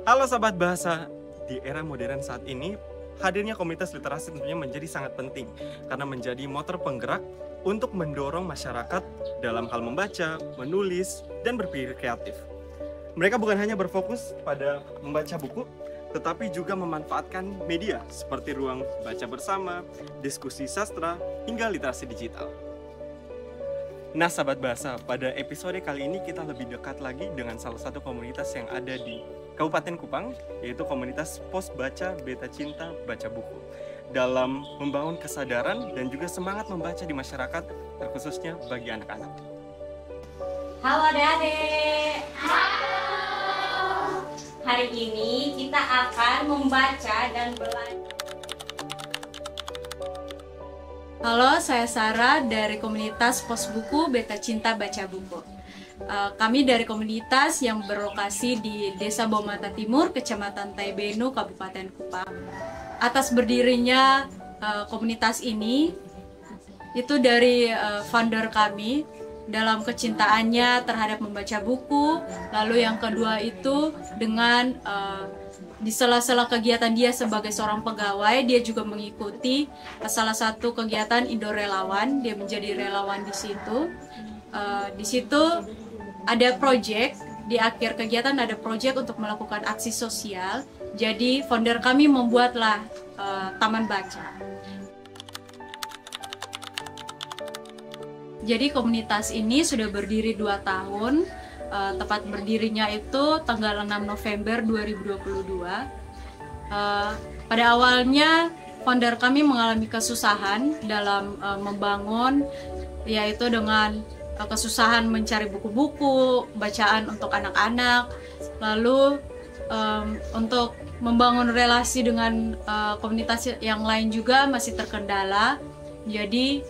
Halo Sahabat Bahasa, di era modern saat ini, hadirnya komunitas literasi tentunya menjadi sangat penting karena menjadi motor penggerak untuk mendorong masyarakat dalam hal membaca, menulis, dan berpikir kreatif. Mereka bukan hanya berfokus pada membaca buku, tetapi juga memanfaatkan media seperti ruang baca bersama, diskusi sastra, hingga literasi digital. Nah Sahabat Bahasa, pada episode kali ini kita lebih dekat lagi dengan salah satu komunitas yang ada di Kabupaten Kupang, yaitu komunitas Pos Baca Beta Cinta Baca Buku, dalam membangun kesadaran dan juga semangat membaca di masyarakat, terkhususnya bagi anak-anak. Halo adik-adik. Halo. Hari ini kita akan membaca dan belajar. Halo, saya Sarah dari komunitas Pos Buku Beta Cinta Baca Buku. Kami dari komunitas yang berlokasi di Desa Baumata Timur, Kecamatan Taibenu, Kabupaten Kupang. Atas berdirinya komunitas ini, itu dari founder kami dalam kecintaannya terhadap membaca buku. Lalu yang kedua itu dengan di sela-sela kegiatan dia sebagai seorang pegawai, dia juga mengikuti salah satu kegiatan Indo Relawan. Dia menjadi relawan di situ. Di situ ada proyek, di akhir kegiatan ada proyek untuk melakukan aksi sosial. Jadi founder kami membuatlah taman baca. Jadi komunitas ini sudah berdiri 2 tahun. Tepat berdirinya itu tanggal 6 November 2022. Pada awalnya founder kami mengalami kesusahan dalam membangun, yaitu dengan kesusahan mencari buku-buku bacaan untuk anak-anak, lalu untuk membangun relasi dengan komunitas yang lain juga masih terkendala. Jadi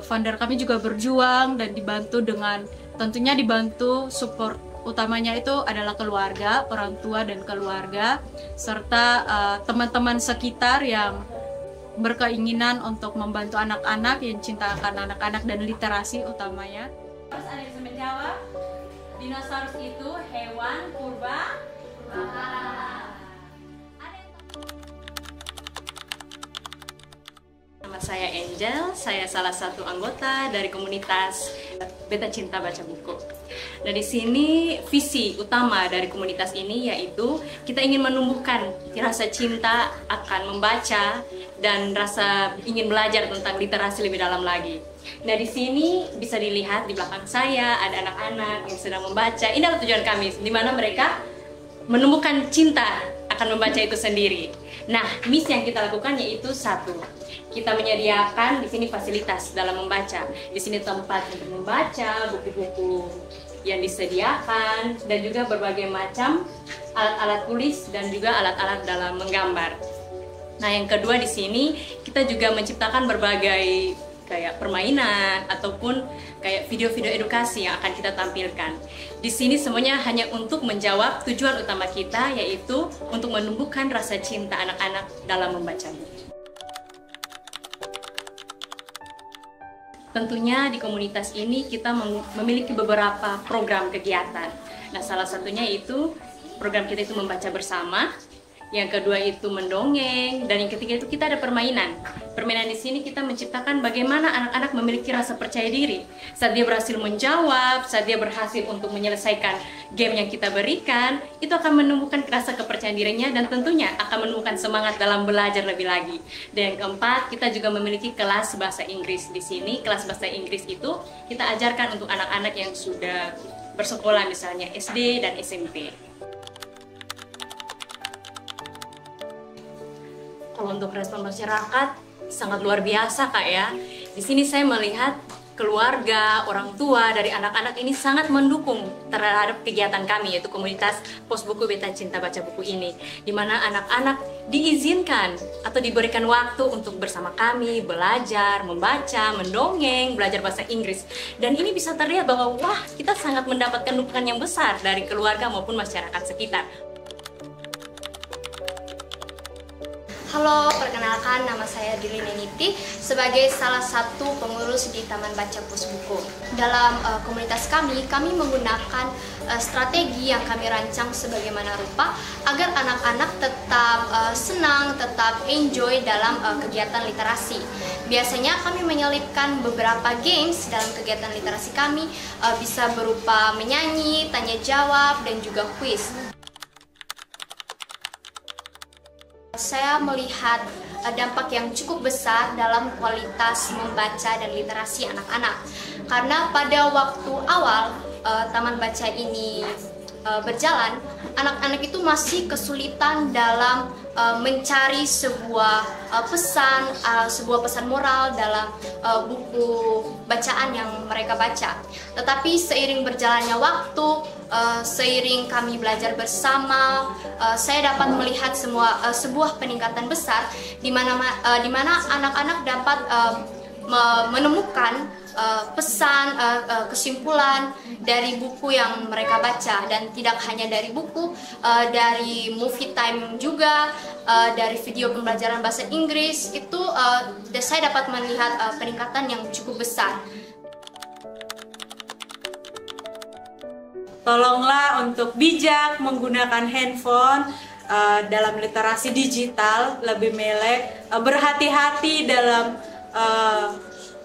founder kami juga berjuang dan dibantu dengan, tentunya dibantu support utamanya itu adalah keluarga, orang tua dan keluarga, serta teman-teman sekitar yang berkeinginan untuk membantu anak-anak yang cinta akan anak-anak dan literasi utamanya. Terus ada yang bisa menjawab, dinosaurus itu hewan purba. Nama saya Angel, saya salah satu anggota dari komunitas Beta Cinta Baca Buku. Nah, di sini visi utama dari komunitas ini yaitu kita ingin menumbuhkan rasa cinta akan membaca dan rasa ingin belajar tentang literasi lebih dalam lagi. Nah, di sini bisa dilihat di belakang saya ada anak-anak yang sedang membaca. Ini adalah tujuan kami, di mana mereka menumbuhkan cinta akan membaca itu sendiri. Nah, misi yang kita lakukan yaitu satu, kita menyediakan di sini fasilitas dalam membaca. Di sini tempat untuk membaca, buku-buku yang disediakan, dan juga berbagai macam alat-alat tulis dan juga alat-alat dalam menggambar. Nah, yang kedua di sini kita juga menciptakan berbagai kayak permainan ataupun kayak video-video edukasi yang akan kita tampilkan. Di sini semuanya hanya untuk menjawab tujuan utama kita, yaitu untuk menumbuhkan rasa cinta anak-anak dalam membaca buku. Tentunya di komunitas ini kita memiliki beberapa program kegiatan. Nah, salah satunya itu program kita itu membaca bersama. Yang kedua itu mendongeng, dan yang ketiga itu kita ada permainan. Permainan di sini kita menciptakan bagaimana anak-anak memiliki rasa percaya diri saat dia berhasil menjawab, saat dia berhasil untuk menyelesaikan game yang kita berikan. Itu akan menumbuhkan rasa kepercayaan dirinya dan tentunya akan menumbuhkan semangat dalam belajar lebih lagi. Dan yang keempat, kita juga memiliki kelas bahasa Inggris di sini. Kelas bahasa Inggris itu kita ajarkan untuk anak-anak yang sudah bersekolah, misalnya SD dan SMP. Kalau untuk respon masyarakat sangat luar biasa, Kak, ya. Di sini saya melihat keluarga, orang tua dari anak-anak ini sangat mendukung terhadap kegiatan kami, yaitu komunitas Pos Buku Beta Cinta Baca Buku ini, di mana anak-anak diizinkan atau diberikan waktu untuk bersama kami belajar, membaca, mendongeng, belajar bahasa Inggris. Dan ini bisa terlihat bahwa wah, kita sangat mendapatkan dukungan yang besar dari keluarga maupun masyarakat sekitar. Halo, perkenalkan nama saya Dili Neniti sebagai salah satu pengurus di Taman Baca Pos Buku. Dalam komunitas kami menggunakan strategi yang kami rancang sebagaimana rupa agar anak-anak tetap senang, tetap enjoy dalam kegiatan literasi. Biasanya kami menyelipkan beberapa games dalam kegiatan literasi kami, bisa berupa menyanyi, tanya jawab, dan juga kuis. Saya melihat dampak yang cukup besar dalam kualitas membaca dan literasi anak-anak. Karena pada waktu awal Taman Baca ini berjalan, anak-anak itu masih kesulitan dalam mencari sebuah pesan moral dalam buku bacaan yang mereka baca. Tetapi seiring berjalannya waktu, seiring kami belajar bersama, saya dapat melihat sebuah peningkatan besar di mana anak-anak dapat menemukan pesan, kesimpulan dari buku yang mereka baca, dan tidak hanya dari buku, dari movie time juga, dari video pembelajaran bahasa Inggris itu saya dapat melihat peningkatan yang cukup besar. Tolonglah untuk bijak menggunakan handphone dalam literasi digital, lebih melek, berhati-hati dalam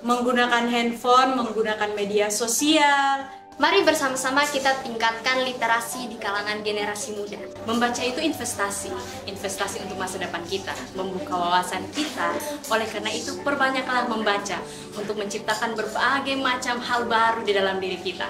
menggunakan handphone, menggunakan media sosial. Mari bersama-sama kita tingkatkan literasi di kalangan generasi muda. Membaca itu investasi untuk masa depan kita, membuka wawasan kita. Oleh karena itu, perbanyaklah membaca untuk menciptakan berbagai macam hal baru di dalam diri kita.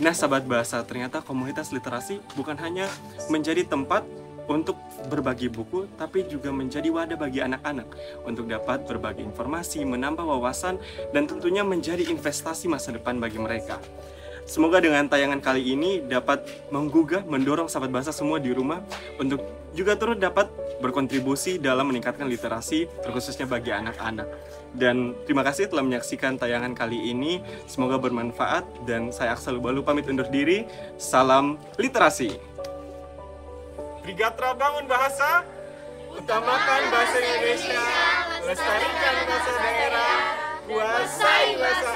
Nah, sahabat bahasa, ternyata komunitas literasi bukan hanya menjadi tempat untuk berbagi buku, tapi juga menjadi wadah bagi anak-anak untuk dapat berbagi informasi, menambah wawasan, dan tentunya menjadi investasi masa depan bagi mereka. Semoga dengan tayangan kali ini dapat menggugah, mendorong sahabat bahasa semua di rumah untuk juga turut dapat berkontribusi dalam meningkatkan literasi, terkhususnya bagi anak-anak. Dan terima kasih telah menyaksikan tayangan kali ini. Semoga bermanfaat, dan saya Aksal Ubalu pamit undur diri. Salam literasi. Brigatra Bangun Bahasa, utamakan bahasa Indonesia, lestarikan bahasa daerah, kuasai bahasa